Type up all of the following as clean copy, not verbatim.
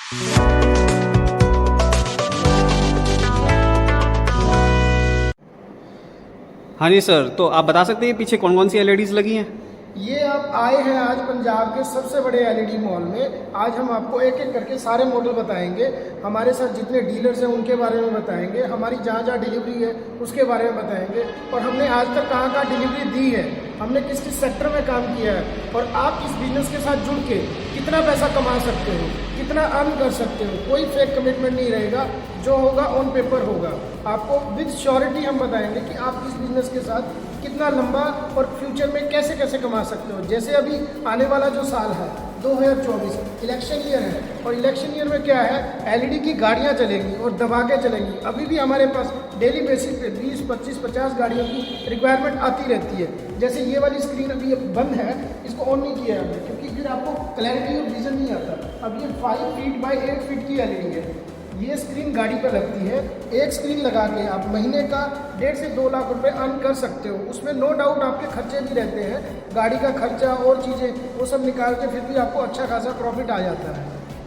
हाँ जी सर, तो आप बता सकते हैं पीछे कौन कौन सी एलईडीज लगी हैं? ये आप आए हैं आज पंजाब के सबसे बड़े एलईडी मॉल में। आज हम आपको एक एक करके सारे मॉडल बताएंगे। हमारे साथ जितने डीलर्स हैं उनके बारे में बताएंगे, हमारी जहाँ जहाँ डिलीवरी है उसके बारे में बताएंगे, और हमने आज तक कहाँ कहाँ डिलीवरी दी है, हमने किस किस सेक्टर में काम किया है, और आप इस बिजनेस के साथ जुड़ के कितना पैसा कमा सकते हो, कितना अर्न कर सकते हो। कोई फेक कमिटमेंट नहीं रहेगा, जो होगा ऑन पेपर होगा। आपको विद श्योरिटी हम बताएंगे कि आप इस बिजनेस के साथ कितना लंबा और फ्यूचर में कैसे कैसे कमा सकते हो। जैसे अभी आने वाला जो साल है 2024 इलेक्शन ईयर है, और इलेक्शन ईयर में क्या है, एलईडी की गाड़ियां चलेंगी और दबा के चलेंगी। अभी भी हमारे पास डेली बेसिस पे 20, 25, 50 गाड़ियों की रिक्वायरमेंट आती रहती है। जैसे ये वाली स्क्रीन अभी बंद है, इसको ऑन नहीं किया है हमने, क्योंकि फिर आपको क्लैरिटी और विजन नहीं आता। अब ये 5 फीट बाई 8 फीट की एलईडी है। ये स्क्रीन गाड़ी पर लगती है। एक स्क्रीन लगा के आप महीने का 1.5 से 2 लाख रुपए अर्न कर सकते हो। उसमें नो डाउट आपके खर्चे भी रहते हैं, गाड़ी का खर्चा और चीज़ें, वो सब निकाल के फिर भी आपको अच्छा खासा प्रॉफिट आ जाता है।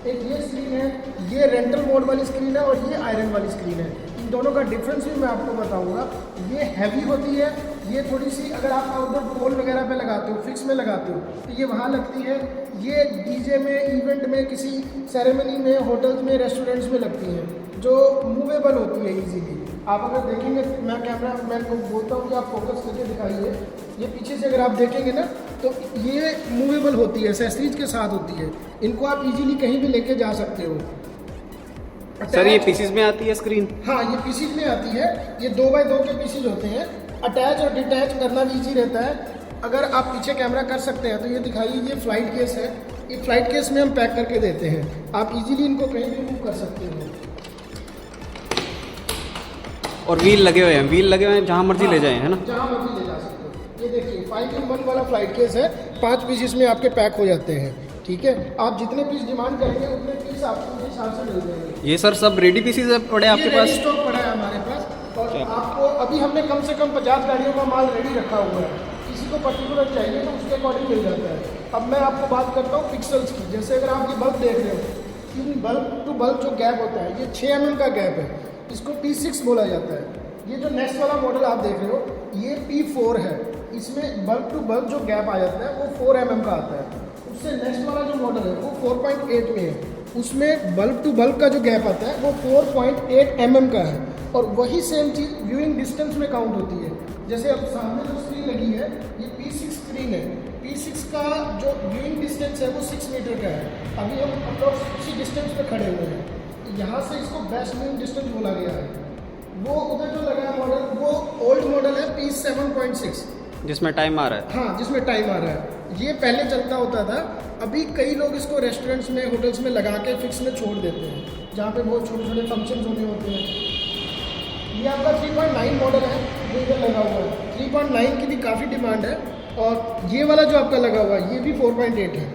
एक ये स्क्रीन है, ये रेंटल मोड वाली स्क्रीन है, और ये आयरन वाली स्क्रीन है। इन दोनों का डिफरेंस भी मैं आपको बताऊंगा। ये हैवी होती है, ये थोड़ी सी अगर आप आउटडोर पोल वगैरह पे लगाते हो, फिक्स में लगाते हो, तो ये वहाँ लगती है। ये डीजे में, इवेंट में, किसी सेरेमनी में, होटल्स में, रेस्टोरेंट्स में लगती हैं, जो मूवेबल होती है इजीली। आप अगर देखेंगे, मैं कैमरा मैन को बोलता हूँ कि आप फोकस करके दिखाइए। ये पीछे से अगर आप देखेंगे ना, तो ये मूवेबल होती है, एक्सेसरीज के साथ होती है। इनको आप इजीली कहीं भी लेके जा सकते हो। सर ये पीसीज में आती है स्क्रीन? हाँ, ये पीसीज में आती है। ये 2x2 के पीसीज होते हैं। अटैच और डिटैच करना भी ईजी रहता है। अगर आप पीछे कैमरा कर सकते हैं तो ये दिखाइए, ये फ्लाइट केस है। ये फ्लाइट केस में हम पैक करके देते हैं, आप इजीली इनको कहीं भी मूव कर सकते हो। और व्हील लगे हुए हैं, व्हील लगे हुए हैं, जहाँ मर्जी ले जाएं, है ना? जहाँ मर्जी ले जा सकते हो। ये देखिए 5-in-1 वाला फ्लाइट केस है। 5 पीसेस में आपके पैक हो जाते हैं। ठीक है, आप जितने पीस डिमांड करेंगे उतने पीस आपको उस हिसाब से मिल जाएंगे। ये सर सब रेडी पीसीज पड़े आपके पास? स्टॉक पड़ा है हमारे पास, और आपको अभी हमने कम से कम 50 गाड़ियों का माल रेडी रखा हुआ है। किसी को पर्टिकुलर चाहिए तो उसके अकॉर्डिंग मिल जाता है। अब मैं आपको बात करता हूँ पिक्सल्स की। जैसे अगर आप ये बल्ब देख रहे हो, इन बल्ब टू बल्ब जो गैप होता है, ये 6 mm का गैप है। इसको P6 बोला जाता है। ये जो नेक्स्ट वाला मॉडल आप देख रहे हो, ये P4 है। इसमें बल्ब टू बल्ब जो गैप आ जाता है वो 4 mm का आता है। उससे नेक्स्ट वाला जो मॉडल है वो 4.8 में है। उसमें बल्ब टू बल्ब का जो गैप आता है वो 4.8 mm का है। और वही सेम चीज़ व्यूइंग डिस्टेंस में काउंट होती है। जैसे अब सामने जो स्क्रीन लगी है, ये P6 स्क्रीन है। P6 का जो व्यूइंग डिस्टेंस है वो 6 मीटर का है। अभी हम अप्रोक्स उसी डिस्टेंस पे खड़े हुए हैं। यहाँ से इसको बेस्ट व्यूइंग डिस्टेंस बोला गया है। वो उधर जो लगा है मॉडल, वो ओल्ड मॉडल है P7.6, जिसमें टाइम आ रहा है। हाँ, जिसमें टाइम आ रहा है। ये पहले चलता होता था। अभी कई लोग इसको रेस्टोरेंट्स में, होटल्स में लगा के फिक्स में छोड़ देते हैं, जहाँ पे बहुत छोटे छोटे फंक्शंस होने होते हैं। ये आपका 3.9 मॉडल है, जो इधर लगा हुआ है। 3.9 की भी काफ़ी डिमांड है। और ये वाला जो आपका लगा हुआ है, ये भी 4.8 है।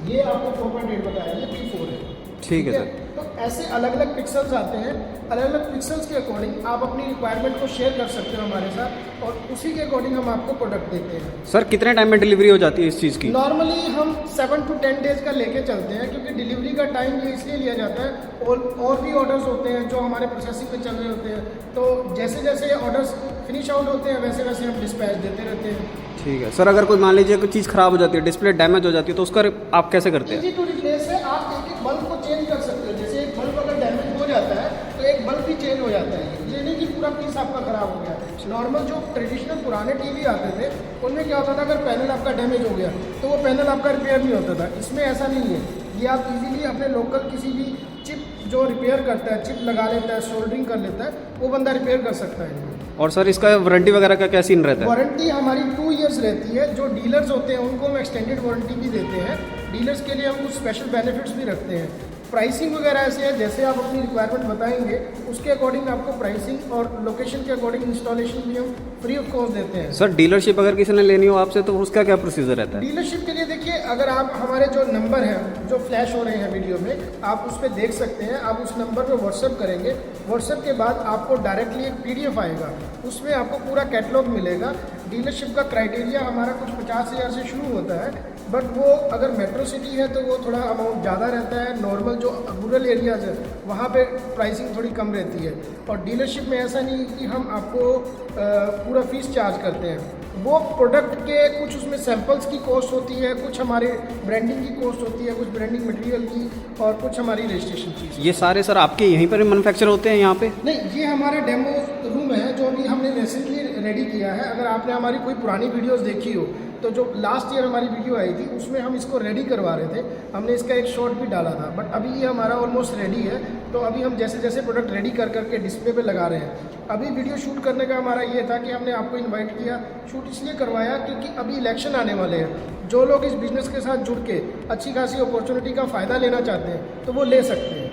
ये आपको 4.8 बताया, ये P4 है। ठीक है सर। तो ऐसे अलग अलग पिक्सल्स आते हैं। अलग अलग पिक्सल्स के अकॉर्डिंग आप अपनी रिक्वायरमेंट को शेयर कर सकते हो हमारे साथ, और उसी के अकॉर्डिंग हम आपको प्रोडक्ट देते हैं। सर कितने टाइम में डिलीवरी हो जाती है इस चीज़ की? नॉर्मली हम 7 to 10 डेज का लेके चलते हैं, क्योंकि डिलीवरी का टाइम ये इसलिए लिया जाता है। और भी ऑर्डर्स होते हैं जो हमारे प्रोसेसिंग में चल रहे होते हैं, तो जैसे जैसे ऑर्डर्स फिनिश आउट होते हैं वैसे वैसे हम डिस्पैच देते रहते हैं। ठीक है सर। अगर कोई मान लीजिए कोई चीज़ ख़राब हो जाती है, डिस्प्ले डैमेज हो जाती है, तो उसका आप कैसे करते हैं? इजी टू रिप्लेस है। आप एक एक बल्ब को चेंज कर सकते हो। जैसे एक बल्ब अगर डैमेज हो जाता है तो एक बल्ब भी चेंज हो जाता है। ये नहीं कि पूरा पीस आपका ख़राब हो गया। नॉर्मल जो ट्रेडिशनल पुराने टीवी आते थे, उनमें क्या होता था, अगर पैनल आपका डैमेज हो गया तो वो पैनल आपका रिपेयर नहीं होता था। इसमें ऐसा नहीं है। ये आप इजीली अपने लोकल किसी भी चिप जो रिपेयर करता है, चिप लगा लेता है, सोल्डरिंग कर लेता है, वो बंदा रिपेयर कर सकता है। और सर इसका वारंटी वगैरह का क्या सीन रहता है? वारंटी हमारी 2 ईयर्स रहती है। जो डीलर्स होते हैं उनको हम एक्सटेंडेड वारंटी भी देते हैं। डीलर्स के लिए हम कुछ स्पेशल बेनिफिट्स भी रखते हैं। प्राइसिंग वगैरह ऐसे है, जैसे आप अपनी रिक्वायरमेंट बताएंगे उसके अकॉर्डिंग आपको प्राइसिंग और लोकेशन के अकॉर्डिंग इंस्टॉलेशन भी हम फ्री ऑफ कॉस्ट देते हैं। सर डीलरशिप अगर किसी ने लेनी हो आपसे तो उसका क्या प्रोसीजर रहता है? डीलरशिप के लिए देखिए, अगर आप हमारे जो नंबर हैं जो फ्लैश हो रहे हैं वीडियो में, आप उस पर देख सकते हैं। आप उस नंबर पर व्हाट्सअप करेंगे। व्हाट्सअप के बाद आपको डायरेक्टली एक PDF आएगा, उसमें आपको पूरा कैटलॉग मिलेगा। डीलरशिप का क्राइटेरिया हमारा कुछ 50,000 से शुरू होता है। बट वो अगर मेट्रो सिटी है तो वो थोड़ा अमाउंट ज़्यादा रहता है, नॉर्मल जो रूरल एरियाज़ है वहाँ पे प्राइसिंग थोड़ी कम रहती है। और डीलरशिप में ऐसा नहीं कि हम आपको पूरा फीस चार्ज करते हैं, वो प्रोडक्ट के कुछ उसमें सैंपल्स की कॉस्ट होती है, कुछ हमारे ब्रांडिंग की कॉस्ट होती है, कुछ ब्रांडिंग मटेरियल की और कुछ हमारी रजिस्ट्रेशन फीस। ये सारे सर आपके यहीं पर मैन्युफैक्चर होते हैं यहाँ पे? नहीं, ये हमारा डेमो रूम है जो अभी हमने रिसेंटली रेडी किया है। अगर आपने हमारी कोई पुरानी वीडियोस देखी हो तो जो लास्ट ईयर हमारी वीडियो आई थी उसमें हम इसको रेडी करवा रहे थे, हमने इसका एक शॉट भी डाला था। बट अभी ये हमारा ऑलमोस्ट रेडी है, तो अभी हम जैसे जैसे प्रोडक्ट रेडी कर करके डिस्प्ले पे लगा रहे हैं। अभी वीडियो शूट करने का हमारा ये था कि हमने आपको इन्वाइट किया, शूट इसलिए करवाया क्योंकि अभी इलेक्शन आने वाले हैं। जो लोग इस बिज़नेस के साथ जुड़ के अच्छी खासी अपॉर्चुनिटी का फ़ायदा लेना चाहते हैं तो वो ले सकते हैं।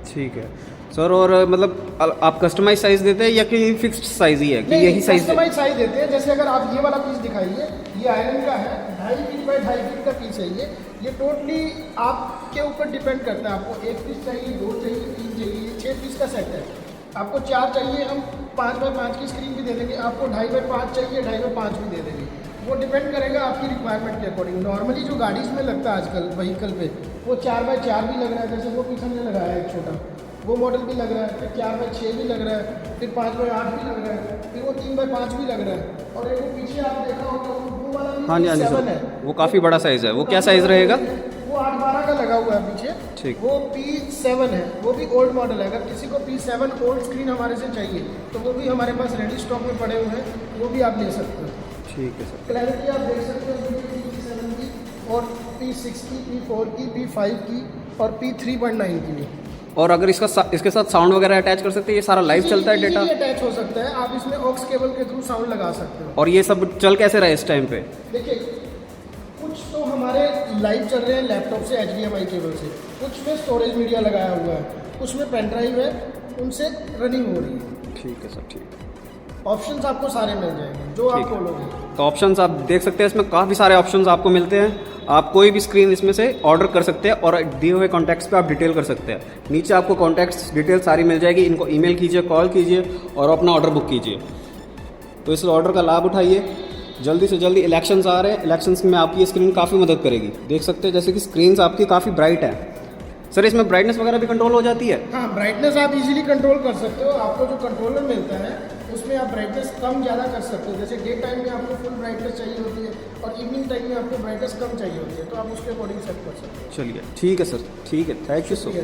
ठीक है सर। और मतलब आप कस्टमाइज साइज देते हैं या कि फिक्स्ड साइज ही है कि यही साइज? कस्टमाइज साइज देते हैं। जैसे अगर आप ये वाला पीस दिखाइए, ये आयरन का है, 2.5 फीट बाय 2.5 फीट का पीस है ये टोटली आपके ऊपर डिपेंड करता है। आपको 1 पीस चाहिए, 2 चाहिए, 3 चाहिए, 6 पीस का सेट है। आपको 4 चाहिए, हम 5 बाय 5 की स्क्रीन भी दे देंगे। आपको 2.5 बाय 5 चाहिए, 2.5 बाय 5 भी दे देंगे। वो डिपेंड करेगा आपकी रिक्वायरमेंट के अकॉर्डिंग। नॉर्मली जो गाड़ीज़ में लगता है आजकल व्हीकल पे, वो 4 बाय 4 भी लग रहा है। जैसे वो पीछे हमने लगाया है एक छोटा, वो मॉडल भी लग रहा है, फिर 4 बाय 6 भी लग रहा है, फिर 5 बाय 8 भी लग रहा है, फिर वो 3 बाय 5 भी लग रहा है। और एक वो पीछे आप देखा होगा वो वाला भी हाँ जी, हाँ जी 7 सर, है, वो काफ़ी बड़ा साइज़ है। वो क्या साइज़ रहेगा? वो 8/12 का लगा हुआ है पीछे। ठीक। वो P7 है, वो भी ओल्ड मॉडल है। अगर किसी को P7 ओल्ड स्क्रीन हमारे से चाहिए तो वो भी हमारे पास रेडी स्टॉक में पड़े हुए हैं, वो भी आप ले सकते हो। ठीक है सर। क्लैरिटी आप देख सकते हो P7 की, और P6 की, P4 की, P5 की और P3.9 की भी। और अगर इसके साथ साउंड वगैरह अटैच कर सकते हैं? ये सारा लाइव चलता है डेटा? अटैच हो सकता है, आप इसमें ऑक्स केबल के थ्रू साउंड लगा सकते हो। और ये सब चल कैसे रहा है इस टाइम पे? देखिए, कुछ तो हमारे लाइव चल रहे हैं लैपटॉप से HDMI केबल से, कुछ में स्टोरेज मीडिया लगाया हुआ है, कुछ में पेन ड्राइव है, उनसे रनिंग हो रही है। ठीक है सर, ठीक है। ऑप्शंस आपको सारे मिल जाएंगे जो आप बोलोगे। तो ऑप्शंस आप देख सकते हैं, इसमें काफ़ी सारे ऑप्शंस आपको मिलते हैं। आप कोई भी स्क्रीन इसमें से ऑर्डर कर सकते हैं और दिए हुए कॉन्टैक्ट्स पे आप डिटेल कर सकते हैं। नीचे आपको कॉन्टैक्ट्स डिटेल सारी मिल जाएगी। इनको ईमेल कीजिए, कॉल कीजिए और अपना ऑर्डर बुक कीजिए। तो इस ऑर्डर का लाभ उठाइए। जल्दी से जल्दी इलेक्शंस आ रहे हैं, इलेक्शंस में आपकी ये स्क्रीन काफ़ी मदद करेगी। देख सकते हैं जैसे कि स्क्रीन्स आपकी काफ़ी ब्राइट है। सर इसमें ब्राइटनेस वगैरह भी कंट्रोल हो जाती है? हाँ, ब्राइटनेस आप इजीली कंट्रोल कर सकते हो। आपको जो कंट्रोलर मिलता है उसमें आप ब्राइटनेस कम ज़्यादा कर सकते हो। जैसे डे टाइम में आपको फुल ब्राइटनेस चाहिए होती है और इवनिंग टाइम में आपको ब्राइटनेस कम चाहिए होती है, तो आप उसके अकॉर्डिंग सेट कर सकते हो। चलिए ठीक है सर, ठीक है, थैंक यू सो मच।